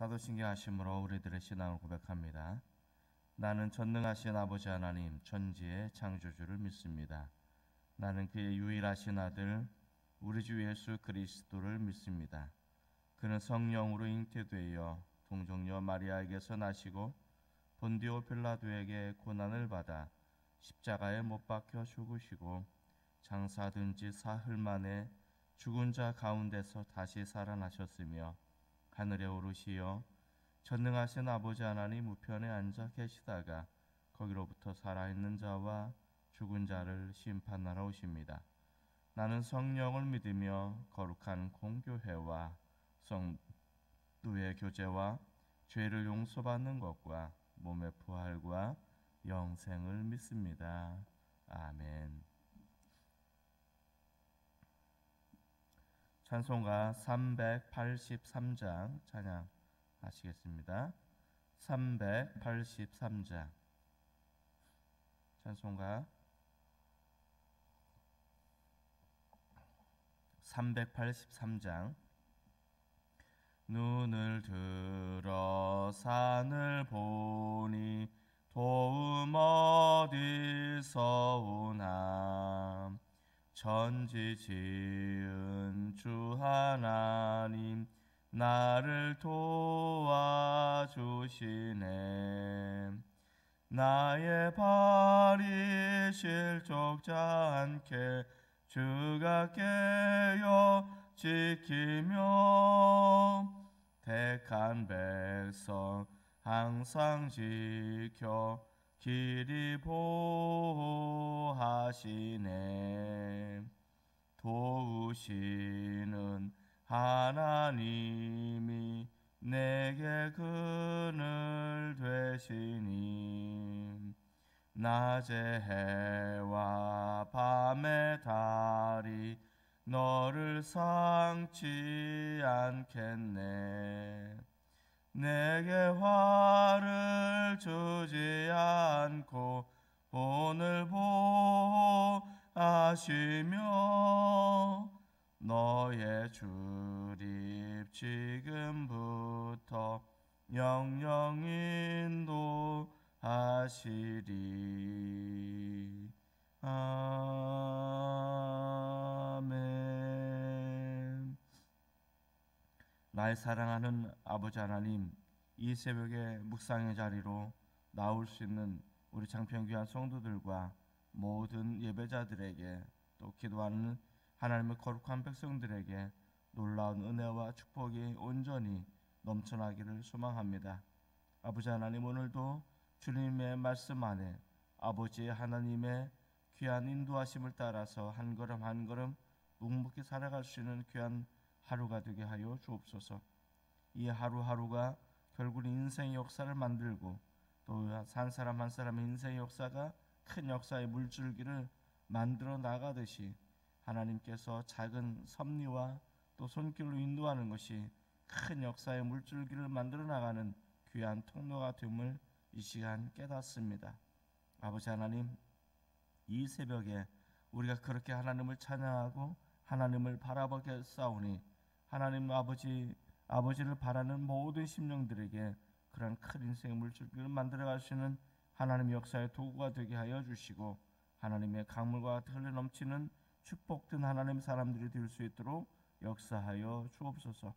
사도신경 하심으로 우리들의 신앙을 고백합니다. 나는 전능하신 아버지 하나님 천지의 창조주를 믿습니다. 나는 그의 유일하신 아들 우리 주 예수 그리스도를 믿습니다. 그는 성령으로 잉태되어 동정녀 마리아에게서 나시고 본디오 빌라도에게 고난을 받아 십자가에 못 박혀 죽으시고 장사된 지 사흘 만에 죽은 자 가운데서 다시 살아나셨으며 하늘에 오르시어 전능하신 아버지 하나님 우편에 앉아 계시다가 거기로부터 살아있는 자와 죽은 자를 심판하러 오십니다. 나는 성령을 믿으며 거룩한 공교회와 성도의 교제와 죄를 용서받는 것과 몸의 부활과 영생을 믿습니다. 아멘. 찬송가 383장 찬양하시겠습니다. 383장 찬송가 383장 눈을 들어 산을 보니 도움 어디서 오나 천지 지은 주 하나님 나를 도와주시네. 나의 발이 실족지 않게 주가 깨어 지키며 택한 백성 항상 지켜 길이 보호하시네. 도우시는 하나님이 내게 그늘 되시니 낮의 해와 밤의 달이 너를 상치 않겠네. 내게 화를 주지 않고 오늘 보호하시며 너의 출입 지금부터 영영 인도하시리. 아멘. 나의 사랑하는 아버지 하나님, 이 새벽에 묵상의 자리로 나올 수 있는 우리 창평교회 성도들과 모든 예배자들에게 또 기도하는 하나님의 거룩한 백성들에게 놀라운 은혜와 축복이 온전히 넘쳐나기를 소망합니다. 아버지 하나님, 오늘도 주님의 말씀 안에 아버지 하나님의 귀한 인도하심을 따라서 한 걸음 한 걸음 묵묵히 살아갈 수 있는 귀한 하루가 되게 하여 주옵소서. 이 하루하루가 결국 인생의 역사를 만들고 또 한 사람 한 사람의 인생의 역사가 큰 역사의 물줄기를 만들어 나가듯이 하나님께서 작은 섭리와 또 손길로 인도하는 것이 큰 역사의 물줄기를 만들어 나가는 귀한 통로가 됨을 이 시간 깨닫습니다. 아버지 하나님, 이 새벽에 우리가 그렇게 하나님을 찬양하고 하나님을 바라보게 싸우니 하나님 아버지를 바라는 모든 심령들에게 그런 큰 인생의 물줄기를 만들어갈 수 있는 하나님의 역사의 도구가 되게 하여 주시고 하나님의 강물과 흘러 넘치는 축복된 하나님 사람들이 될 수 있도록 역사하여 주옵소서.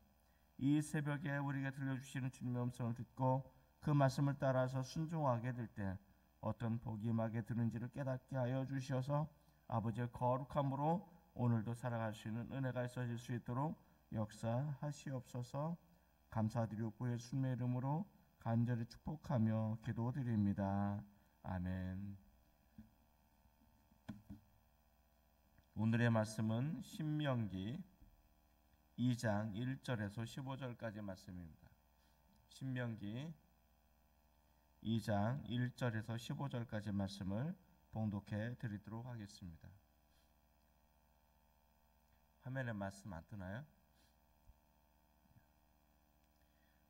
이 새벽에 우리가 들려주시는 주님의 음성을 듣고 그 말씀을 따라서 순종하게 될 때 어떤 복이 임하게 드는지를 깨닫게 하여 주셔서 아버지의 거룩함으로 오늘도 살아갈 수 있는 은혜가 있어질 수 있도록 역사하시옵소서. 감사드리고 예수님의 이름으로 간절히 축복하며 기도드립니다. 아멘. 오늘의 말씀은 신명기 2장 1절에서 15절까지 말씀입니다. 신명기 2장 1절에서 15절까지 말씀을 봉독해 드리도록 하겠습니다. 화면에 말씀 안 뜨나요?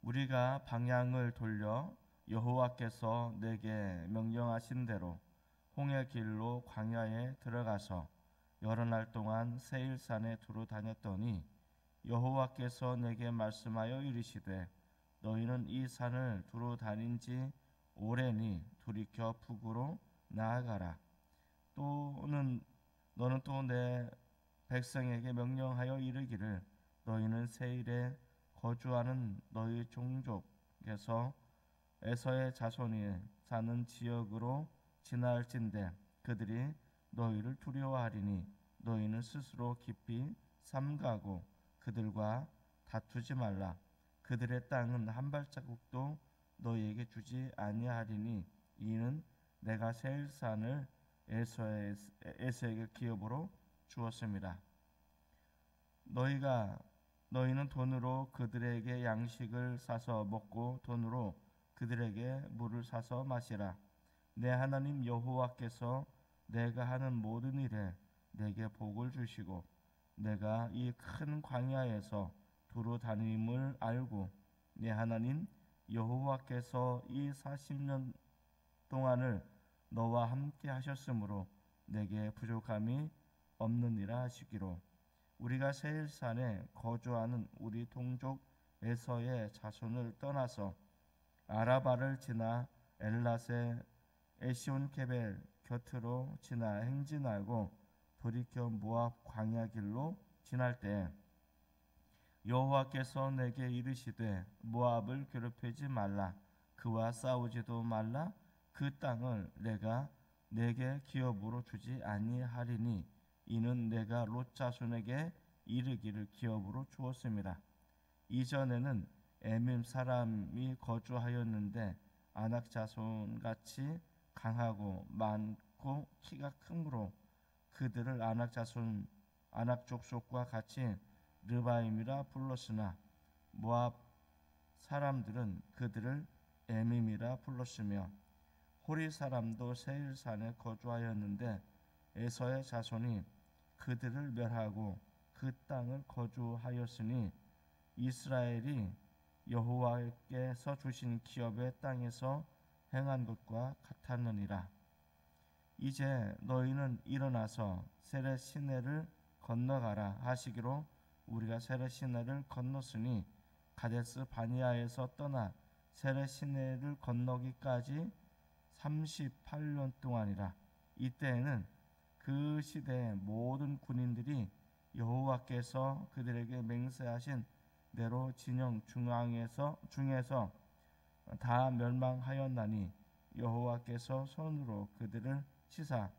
우리가 방향을 돌려 여호와께서 내게 명령하신 대로 홍해 길로 광야에 들어가서 여러 날 동안 세일산에 두루 다녔더니 여호와께서 내게 말씀하여 이르시되 너희는 이 산을 두루 다닌 지 오래니 돌이켜 북으로 나아가라. 또는 너는 또 내 백성에게 명령하여 이르기를 너희는 세일에 거주하는 너희 종족에서 에서의 자손이 사는 지역으로 지날진대 그들이 너희를 두려워하리니 너희는 스스로 깊이 삼가고 그들과 다투지 말라. 그들의 땅은 한 발자국도 너희에게 주지 아니하리니 이는 내가 세일산을 에서에게 기업으로 주었습니다. 너희는 돈으로 그들에게 양식을 사서 먹고 돈으로 그들에게 물을 사서 마시라. 내 하나님 여호와께서 내가 하는 모든 일에 내게 복을 주시고 내가 이 큰 광야에서 두루 다님을 알고 내 하나님 여호와께서 이 40년 동안을 너와 함께 하셨으므로 내게 부족함이 없느니라 하시기로 우리가 세일산에 거주하는 우리 동족 에서의 자손을 떠나서 아라바를 지나 엘랏의 에시온게벨 곁으로 지나 행진하고 돌이켜 모압 광야 길로 지날 때 여호와께서 내게 이르시되 모압을 괴롭히지 말라. 그와 싸우지도 말라. 그 땅을 내가 내게 기업으로 주지 아니하리니 이는 내가 롯 자손에게 이르기를 기업으로 주었습니다. 이전에는 에밈 사람이 거주하였는데 아낙 자손같이 강하고 많고 키가 크므로 그들을 아낙 족속과 같이 르바임이라 불렀으나 모압 사람들은 그들을 에밈이라 불렀으며 호리 사람도 세일산에 거주하였는데 에서의 자손이 그들을 멸하고 그 땅을 거주하였으니 이스라엘이 여호와께서 주신 기업의 땅에서 행한 것과 같았느니라. 이제 너희는 일어나서 세렛 시내를 건너가라 하시기로 우리가 세렛 시내를 건넜으니 가데스 바니아에서 떠나 세렛 시내를 건너기까지 38년 동안이라. 이때에는 그 시대의 모든 군인들이 여호와께서 그들에게 맹세하신 대로 진영 중에서 다 멸망하였나니 여호와께서 손으로 그들을 치사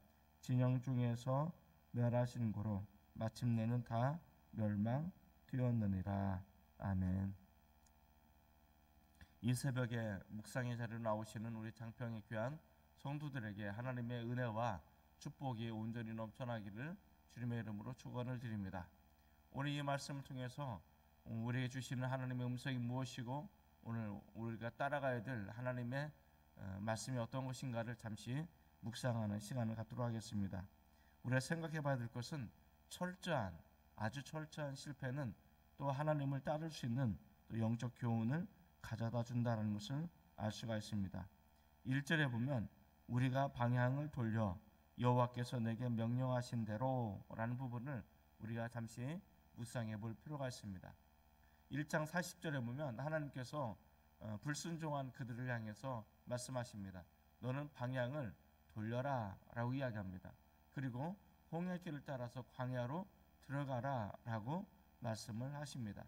진영 중에서 멸하신 고로 마침내는 다 멸망되었느니라. 아멘. 이 새벽에 묵상의 자리로 나오시는 우리 장평의 귀한 성도들에게 하나님의 은혜와 축복이 온전히 넘쳐나기를 주님의 이름으로 축원을 드립니다. 오늘 이 말씀을 통해서 우리에게 주시는 하나님의 음성이 무엇이고 오늘 우리가 따라가야 될 하나님의 말씀이 어떤 것인가를 잠시 묵상하는 시간을 갖도록 하겠습니다. 우리가 생각해 봐야 될 것은 아주 철저한 실패는 또 하나님을 따를 수 있는 또 영적 교훈을 가져다 준다는 것을 알 수가 있습니다. 1절에 보면 우리가 방향을 돌려 여호와께서 내게 명령하신 대로라는 부분을 우리가 잠시 묵상해 볼 필요가 있습니다. 1장 40절에 보면 하나님께서 불순종한 그들을 향해서 말씀하십니다. 너는 방향을 돌려라 라고 이야기합니다. 그리고 홍해길을 따라서 광야로 들어가라 라고 말씀을 하십니다.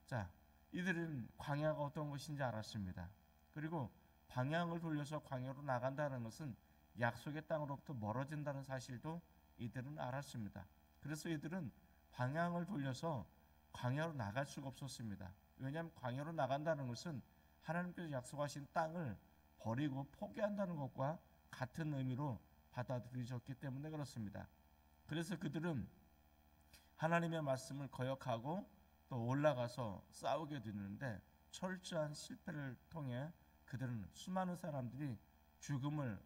자, 이들은 광야가 어떤 것인지 알았습니다. 그리고 방향을 돌려서 광야로 나간다는 것은 약속의 땅으로부터 멀어진다는 사실도 이들은 알았습니다. 그래서 이들은 방향을 돌려서 광야로 나갈 수가 없었습니다. 왜냐하면 광야로 나간다는 것은 하나님께서 약속하신 땅을 버리고 포기한다는 것과 같은 의미로 받아들여졌기 때문에 그렇습니다. 그래서 그들은 하나님의 말씀을 거역하고 또 올라가서 싸우게 되는데 철저한 실패를 통해 그들은 수많은 사람들이 죽음을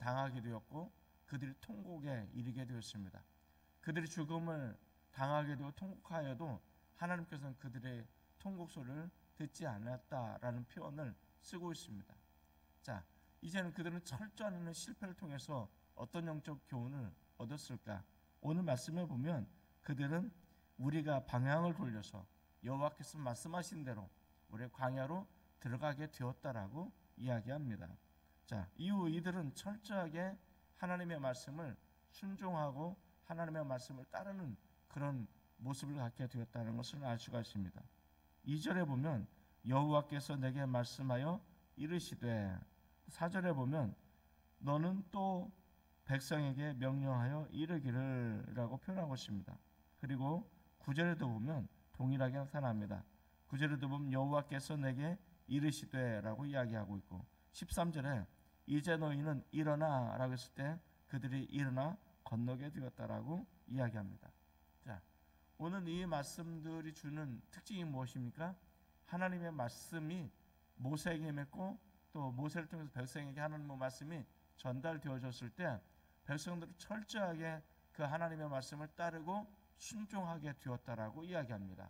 당하게 되었고 그들이 통곡에 이르게 되었습니다. 그들이 죽음을 당하게 되고 통곡하여도 하나님께서는 그들의 통곡 소리를 듣지 않았다라는 표현을 쓰고 있습니다. 자, 이제는 그들은 철저한 실패를 통해서 어떤 영적 교훈을 얻었을까? 오늘 말씀해 보면 그들은 우리가 방향을 돌려서 여호와께서 말씀하신 대로 우리 광야로 들어가게 되었다라고 이야기합니다. 자, 이후 이들은 철저하게 하나님의 말씀을 순종하고 하나님의 말씀을 따르는 그런 모습을 갖게 되었다는 것을 알 수가 있습니다. 2절에 보면 여호와께서 내게 말씀하여 이르시되, 4절에 보면 너는 또 백성에게 명령하여 이르기를 라고 표현하고 있습니다. 그리고 9절에도 보면 동일하게 나타납니다. 9절에도 보면 여호와께서 내게 이르시되 라고 이야기하고 있고, 13절에 이제 너희는 일어나 라고 했을 때 그들이 일어나 건너게 되었다라고 이야기합니다. 자, 오늘 이 말씀들이 주는 특징이 무엇입니까? 하나님의 말씀이 모세에게 임했고 또 모세를 통해서 백성에게 하나님의 말씀이 전달되어졌을 때 백성들은 철저하게 그 하나님의 말씀을 따르고 순종하게 되었다라고 이야기합니다.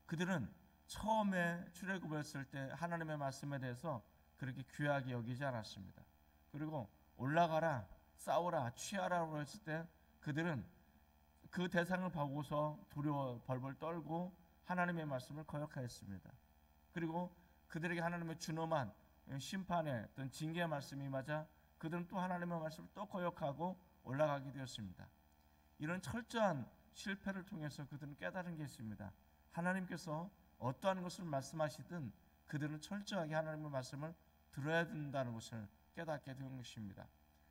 그들은 처음에 출애굽했을 때 하나님의 말씀에 대해서 그렇게 귀하게 여기지 않았습니다. 그리고 올라가라, 싸우라, 취하라고 했을 때 그들은 그 대상을 보고서 두려워 벌벌 떨고 하나님의 말씀을 거역하였습니다. 그리고 그들에게 하나님의 준엄한 심판의 어떤 징계의 말씀이 맞아 그들은 또 하나님의 말씀을 또 거역하고 올라가게 되었습니다. 이런 철저한 실패를 통해서 그들은 깨달은 게 있습니다. 하나님께서 어떠한 것을 말씀하시든 그들은 철저하게 하나님의 말씀을 들어야 된다는 것을 깨닫게 된 것입니다.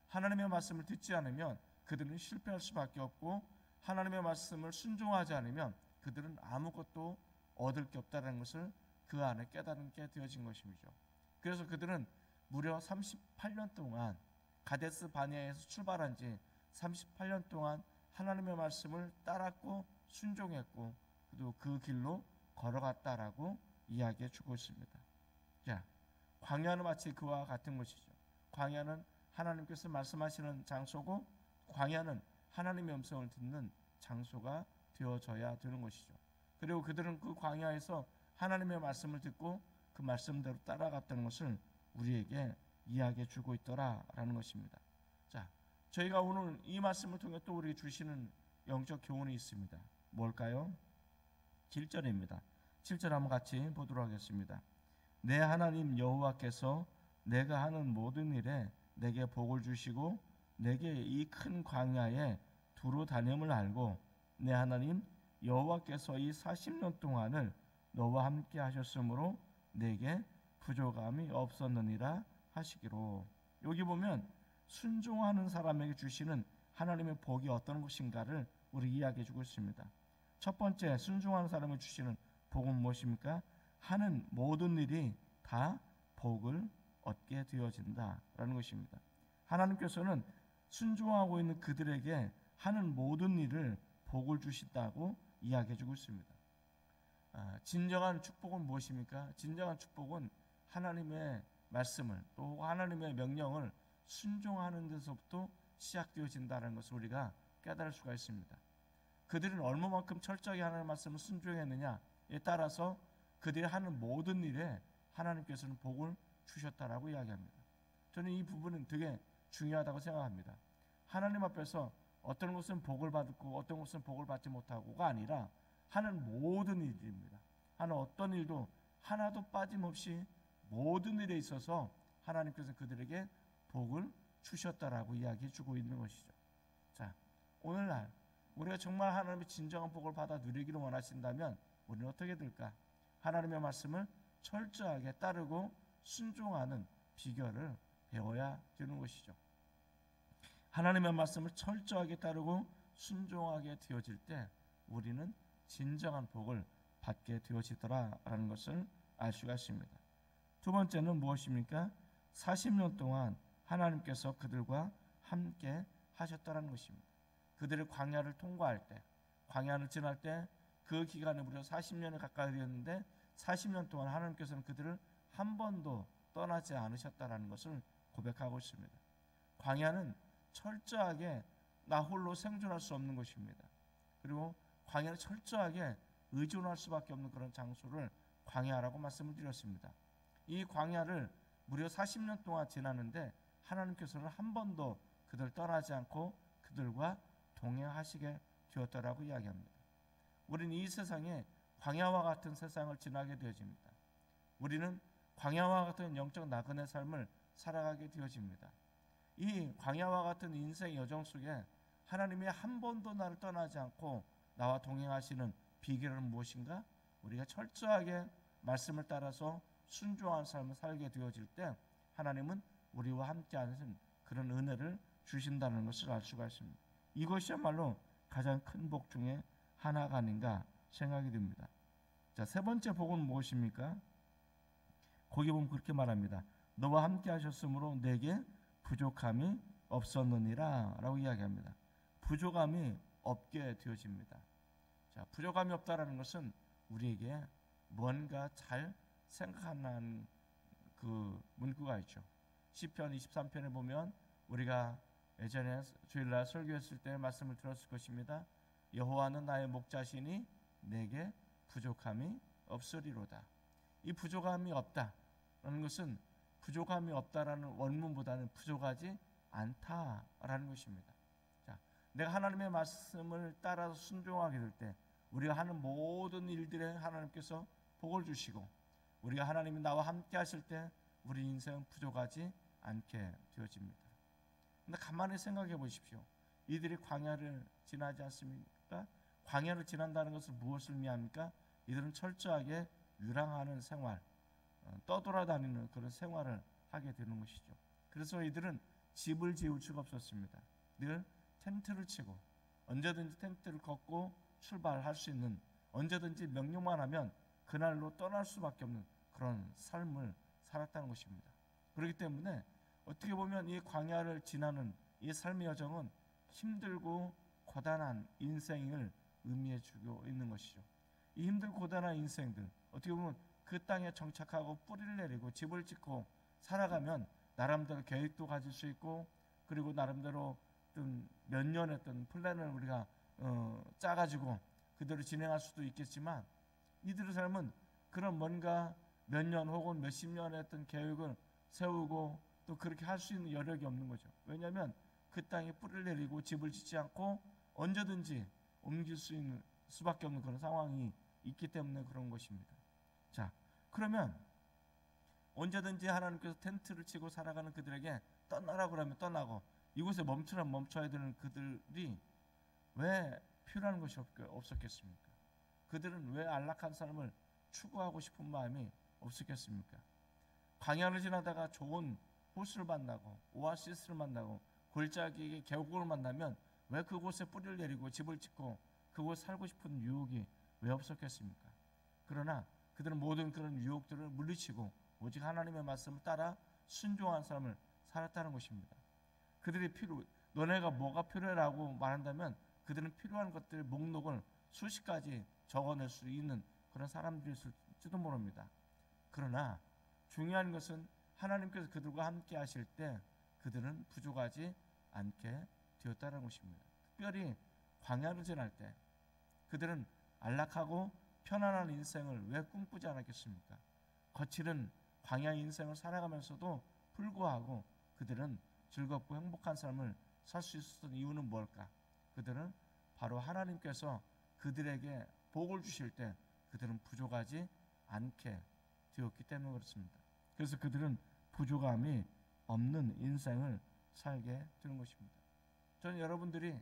하나님의 말씀을 듣지 않으면 그들은 실패할 수밖에 없고 하나님의 말씀을 순종하지 않으면 그들은 아무것도 얻을 게 없다는 것을 그 안에 깨닫게 되어진 것이죠. 그래서 그들은 무려 38년 동안 가데스 바네아에서 출발한 지 38년 동안 하나님의 말씀을 따랐고 순종했고 또 그 길로 걸어갔다라고 이야기해 주고 있습니다. 자, 광야는 마치 그와 같은 것이죠. 광야는 하나님께서 말씀하시는 장소고 광야는 하나님의 음성을 듣는 장소가 되어져야 되는 것이죠. 그리고 그들은 그 광야에서 하나님의 말씀을 듣고 그 말씀대로 따라갔다는 것을 우리에게 이야기해 주고 있더라라는 것입니다. 자, 저희가 오늘 이 말씀을 통해 또 우리에게 주시는 영적 교훈이 있습니다. 뭘까요? 7절입니다. 7절 한번 같이 보도록 하겠습니다. 내 하나님 여호와께서 내가 하는 모든 일에 내게 복을 주시고 내게 이 큰 광야에 두루 다님을 알고 내 하나님 여호와께서 이 40년 동안을 너와 함께 하셨으므로 내게 부족함이 없었느니라 하시기로. 여기 보면 순종하는 사람에게 주시는 하나님의 복이 어떤 것인가를 우리 이야기해 주고 있습니다. 첫 번째, 순종하는 사람에게 주시는 복은 무엇입니까? 하는 모든 일이 다 복을 얻게 되어진다라는 것입니다. 하나님께서는 순종하고 있는 그들에게 하는 모든 일을 복을 주신다고 이야기해 주고 있습니다. 진정한 축복은 무엇입니까? 진정한 축복은 하나님의 말씀을 또 하나님의 명령을 순종하는 데서부터 시작되어진다는 것을 우리가 깨달을 수가 있습니다. 그들은 얼마만큼 철저하게 하나님의 말씀을 순종했느냐에 따라서 그들이 하는 모든 일에 하나님께서는 복을 주셨다라고 이야기합니다. 저는 이 부분은 되게 중요하다고 생각합니다. 하나님 앞에서 어떤 것은 복을 받고 어떤 것은 복을 받지 못하고가 아니라 하는 모든 일입니다. 하는 어떤 일도 하나도 빠짐없이 모든 일에 있어서 하나님께서 그들에게 복을 주셨다라고 이야기해 주고 있는 것이죠. 자, 오늘날 우리가 정말 하나님의 진정한 복을 받아 누리기를 원하신다면 우리는 어떻게 될까? 하나님의 말씀을 철저하게 따르고 순종하는 비결을 배워야 되는 것이죠. 하나님의 말씀을 철저하게 따르고 순종하게 되어질 때 우리는 진정한 복을 받게 되어지더라라는 것을 알 수가 있습니다. 두 번째는 무엇입니까? 40년 동안 하나님께서 그들과 함께 하셨다는 것입니다. 그들의 광야를 통과할 때, 광야를 지날 때 그 기간이 무려 40년에 가까이 되었는데 40년 동안 하나님께서는 그들을 한 번도 떠나지 않으셨다는 것을 고백하고 있습니다. 광야는 철저하게 나 홀로 생존할 수 없는 것입니다. 그리고 광야는 철저하게 의존할 수밖에 없는 그런 장소를 광야라고 말씀을 드렸습니다. 이 광야를 무려 40년 동안 지났는데 하나님께서는 한 번도 그들 떠나지 않고 그들과 동행하시게 되었다라고 이야기합니다. 우리는 이 세상에 광야와 같은 세상을 지나게 되어집니다. 우리는 광야와 같은 영적 나그네 삶을 살아가게 되어집니다. 이 광야와 같은 인생 여정 속에 하나님이 한 번도 나를 떠나지 않고 나와 동행하시는 비결은 무엇인가? 우리가 철저하게 말씀을 따라서 순종한 삶을 살게 되어질 때 하나님은 우리와 함께하는 그런 은혜를 주신다는 것을 알 수가 있습니다. 이것이야말로 가장 큰 복 중에 하나가 아닌가 생각이 듭니다. 자, 세 번째 복은 무엇입니까? 거기 보면 그렇게 말합니다. 너와 함께 하셨으므로 내게 부족함이 없었느니라 라고 이야기합니다. 부족함이 없게 되어집니다. 자, 부족함이 없다라는 것은 우리에게 뭔가 잘 생각하는 그 문구가 있죠. 시편 23편에 보면 우리가 예전에 주일날 설교했을 때 말씀을 들었을 것입니다. 여호와는 나의 목자시니 내게 부족함이 없으리로다. 이 부족함이 없다라는 것은 부족함이 없다라는 원문보다는 부족하지 않다라는 것입니다. 자, 내가 하나님의 말씀을 따라서 순종하게 될 때 우리가 하는 모든 일들에 하나님께서 복을 주시고 우리가 하나님이 나와 함께 하실 때 우리 인생은 부족하지 않게 되어집니다. 근데 가만히 생각해 보십시오. 이들이 광야를 지나지 않습니까? 광야를 지난다는 것은 무엇을 의미합니까? 이들은 철저하게 유랑하는 생활, 떠돌아다니는 그런 생활을 하게 되는 것이죠. 그래서 이들은 집을 지을 수가 없었습니다. 늘 텐트를 치고 언제든지 텐트를 걷고 출발할 수 있는, 언제든지 명령만 하면 그날로 떠날 수밖에 없는 그런 삶을 살았다는 것입니다. 그렇기 때문에 어떻게 보면 이 광야를 지나는 이 삶의 여정은 힘들고 고단한 인생을 의미해 주고 있는 것이죠. 이 힘들고 고단한 인생들, 어떻게 보면 그 땅에 정착하고 뿌리를 내리고 집을 짓고 살아가면 나름대로 계획도 가질 수 있고, 그리고 나름대로 몇 년의 어떤 플랜을 우리가 짜가지고 그대로 진행할 수도 있겠지만, 이들의 삶은 그런 뭔가 몇 년 혹은 몇십 년의 어떤 계획을 세우고 또 그렇게 할 수 있는 여력이 없는 거죠. 왜냐하면 그 땅에 뿌리를 내리고 집을 짓지 않고 언제든지 옮길 수 있는 수밖에 없는 그런 상황이 있기 때문에 그런 것입니다. 자, 그러면 언제든지 하나님께서 텐트를 치고 살아가는 그들에게 떠나라고 하면 떠나고 이곳에 멈추라면 멈춰야 되는 그들이 왜 필요한 것이 없었겠습니까? 그들은 왜 안락한 삶을 추구하고 싶은 마음이 없었겠습니까? 광야를 지나다가 좋은 호수를 만나고 오아시스를 만나고 골짜기의 계곡을 만나면 왜 그곳에 뿌리를 내리고 집을 짓고 그곳 살고 싶은 유혹이 왜 없었겠습니까? 그러나 그들은 모든 그런 유혹들을 물리치고 오직 하나님의 말씀을 따라 순종한 삶을 살았다는 것입니다. 그들이 너네가 뭐가 필요해라고 말한다면 그들은 필요한 것들의 목록을 수십 가지 적어낼 수 있는 그런 사람들일지도 모릅니다. 그러나 중요한 것은 하나님께서 그들과 함께 하실 때 그들은 부족하지 않게 되었다는 것입니다. 특별히 광야를 지날 때 그들은 안락하고 편안한 인생을 왜 꿈꾸지 않았겠습니까? 거칠은 광야 인생을 살아가면서도 불구하고 그들은 즐겁고 행복한 삶을 살 수 있었던 이유는 뭘까? 그들은 바로 하나님께서 그들에게 복을 주실 때 그들은 부족하지 않게 되었기 때문에 그렇습니다. 그래서 그들은 부족함이 없는 인생을 살게 되는 것입니다. 저는 여러분들이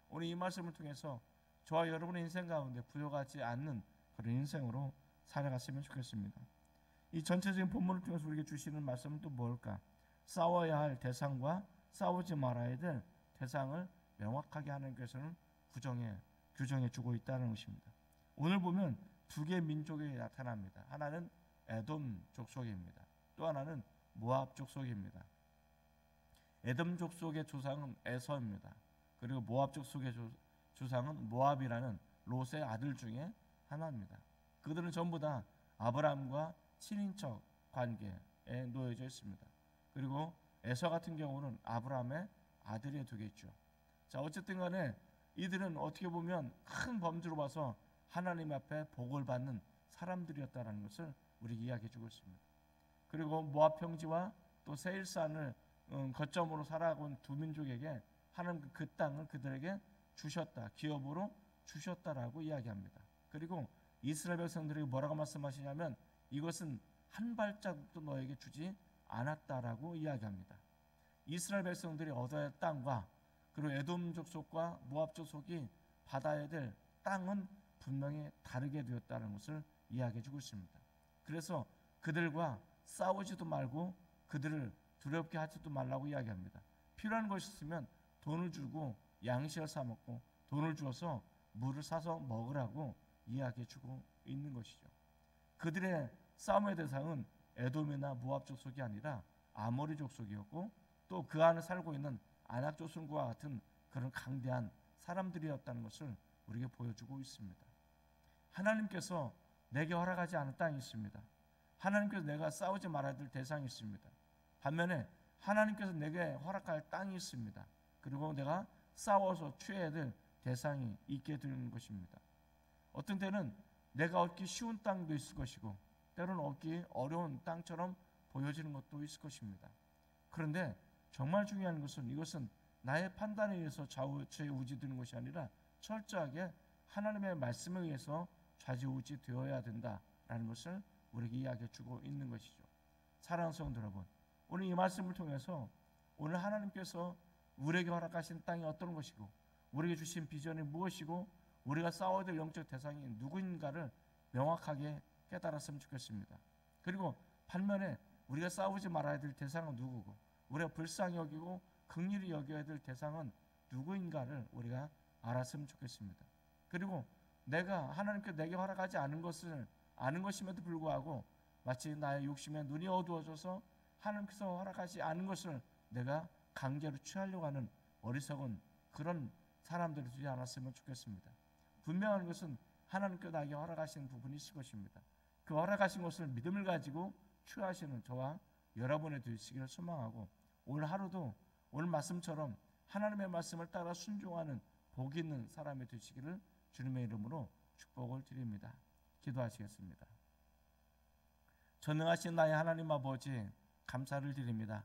오늘 이 말씀을 통해서 저와 여러분의 인생 가운데 부족하지 않는 그런 인생으로 살아갔으면 좋겠습니다. 이 전체적인 본문을 통해서 우리에게 주시는 말씀은 또 뭘까? 싸워야 할 대상과 싸우지 말아야 될 대상을 명확하게 하나님께서는 규정해 주고 있다는 것입니다. 오늘 보면 두 개의 민족이 나타납니다. 하나는 에돔 족속입니다. 또 하나는 모압 족속입니다. 에돔 족속의 조상은 에서입니다. 그리고 모압 족속의 조상은 모압이라는 롯의 아들 중에 하나입니다. 그들은 전부 다 아브라함과 친인척 관계에 놓여져 있습니다. 그리고 에서 같은 경우는 아브라함의 아들이 되겠죠. 자, 어쨌든 간에 이들은 어떻게 보면 큰 범주로 봐서 하나님 앞에 복을 받는 사람들이었다는 것을 우리에게 이야기해 주고 있습니다. 그리고 모압 평지와 또 세일산을 거점으로 살아온 두 민족에게 하나님 그 땅을 그들에게 주셨다, 기업으로 주셨다라고 이야기합니다. 그리고 이스라엘 백성들에게 뭐라고 말씀하시냐면 이것은 한 발자국도 너에게 주지 않았다라고 이야기합니다. 이스라엘 백성들이 얻어야 할 땅과 그리고 에돔 족속과 모압 족속이 받아야 될 땅은 분명히 다르게 되었다는 것을 이야기해주고 있습니다. 그래서 그들과 싸우지도 말고 그들을 두렵게 하지도 말라고 이야기합니다. 필요한 것이 있으면 돈을 주고 양식을 사 먹고 돈을 주어서 물을 사서 먹으라고 이야기해주고 있는 것이죠. 그들의 싸움의 대상은 에돔이나 모압 족속이 아니라 아모리 족속이었고 또 그 안에 살고 있는 아낙 족속과 같은 그런 강대한 사람들이었다는 것을 우리에게 보여주고 있습니다. 하나님께서 내게 허락하지 않은 땅이 있습니다. 하나님께서 내가 싸우지 말아야 될 대상이 있습니다. 반면에 하나님께서 내게 허락할 땅이 있습니다. 그리고 내가 싸워서 취해야 될 대상이 있게 되는 것입니다. 어떤 때는 내가 얻기 쉬운 땅도 있을 것이고 때로는 얻기 어려운 땅처럼 보여지는 것도 있을 것입니다. 그런데 정말 중요한 것은 이것은 나의 판단에 의해서 좌우지되는 것이 아니라 철저하게 하나님의 말씀에 의해서 좌지우지되어야 된다라는 것을 우리에게 이야기해 주고 있는 것이죠. 사랑하는 성도 여러분, 오늘 이 말씀을 통해서 오늘 하나님께서 우리에게 허락하신 땅이 어떤 것이고 우리에게 주신 비전이 무엇이고 우리가 싸워야 될 영적 대상이 누구인가를 명확하게 깨달았으면 좋겠습니다. 그리고 반면에 우리가 싸우지 말아야 될 대상은 누구고 우리가 불쌍히 여기고 긍휼히 여겨야 될 대상은 누구인가를 우리가 알았으면 좋겠습니다. 그리고 내가 하나님께 내게 허락하지 않은 것을 아는 것임에도 불구하고 마치 나의 욕심에 눈이 어두워져서 하나님께서 허락하지 않은 것을 내가 강제로 취하려고 하는 어리석은 그런 사람들이 되지 않았으면 좋겠습니다. 분명한 것은 하나님께 나에게 허락하신 부분이 있을 것입니다. 그 허락하신 것을 믿음을 가지고 취하시는 저와 여러분의 되시기를 소망하고 오늘 하루도 오늘 말씀처럼 하나님의 말씀을 따라 순종하는 복 있는 사람이 되시기를 주님의 이름으로 축복을 드립니다. 기도하시겠습니다. 전능하신 나의 하나님 아버지 감사를 드립니다.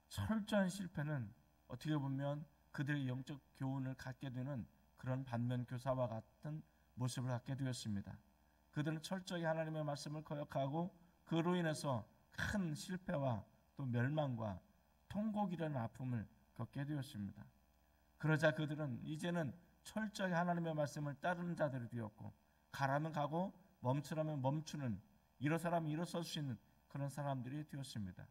철저한 실패는 어떻게 보면 그들의 영적 교훈을 갖게 되는 그런 반면교사와 같은 모습을 갖게 되었습니다. 그들은 철저히 하나님의 말씀을 거역하고 그로 인해서 큰 실패와 또 멸망과 통곡이라는 아픔을 겪게 되었습니다. 그러자 그들은 이제는 철저히 하나님의 말씀을 따르는 자들이 되었고 가라면 가고 멈추라면 멈추는 일어서라면 일어설 수 있는 그런 사람들이 되었습니다.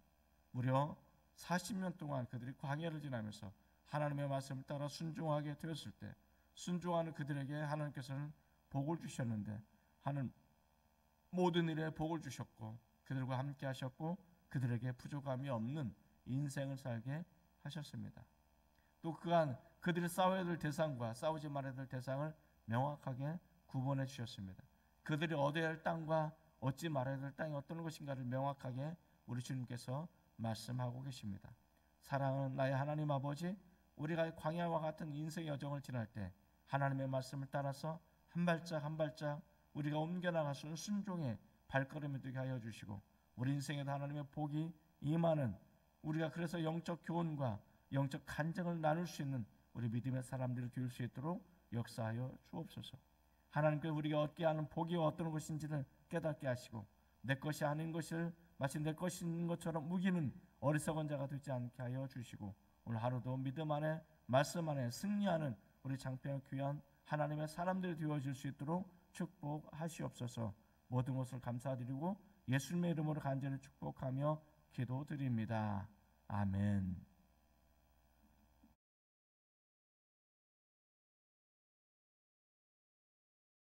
무려 40년 동안 그들이 광야를 지나면서 하나님의 말씀을 따라 순종하게 되었을 때 순종하는 그들에게 하나님께서는 복을 주셨는데 하는 모든 일에 복을 주셨고 그들과 함께 하셨고 그들에게 부족함이 없는 인생을 살게 하셨습니다. 또 그간 그들이 싸워야 될 대상과 싸우지 말아야 될 대상을 명확하게 구분해 주셨습니다. 그들이 얻어야 할 땅과 얻지 말아야 될 땅이 어떤 것인가를 명확하게 우리 주님께서 말씀하고 계십니다. 사랑하는 나의 하나님 아버지, 우리가 광야와 같은 인생의 여정을 지날 때 하나님의 말씀을 따라서 한 발짝 한 발짝 우리가 옮겨나가서 순종의 발걸음이 되게 하여 주시고 우리 인생에도 하나님의 복이 임하는 우리가 그래서 영적 교훈과 영적 간증을 나눌 수 있는 우리 믿음의 사람들을 기울 수 있도록 역사하여 주옵소서. 하나님께 우리가 얻게 하는 복이 어떤 것인지를 깨닫게 하시고 내 것이 아닌 것을 마치 내 것인 것처럼 우기는 어리석은 자가 되지 않게 하여 주시고 오늘 하루도 믿음 안에 말씀 안에 승리하는 우리 장평 귀한 하나님의 사람들이 되어질 수 있도록 축복하시옵소서. 모든 것을 감사드리고 예수님의 이름으로 간절히 축복하며 기도드립니다. 아멘.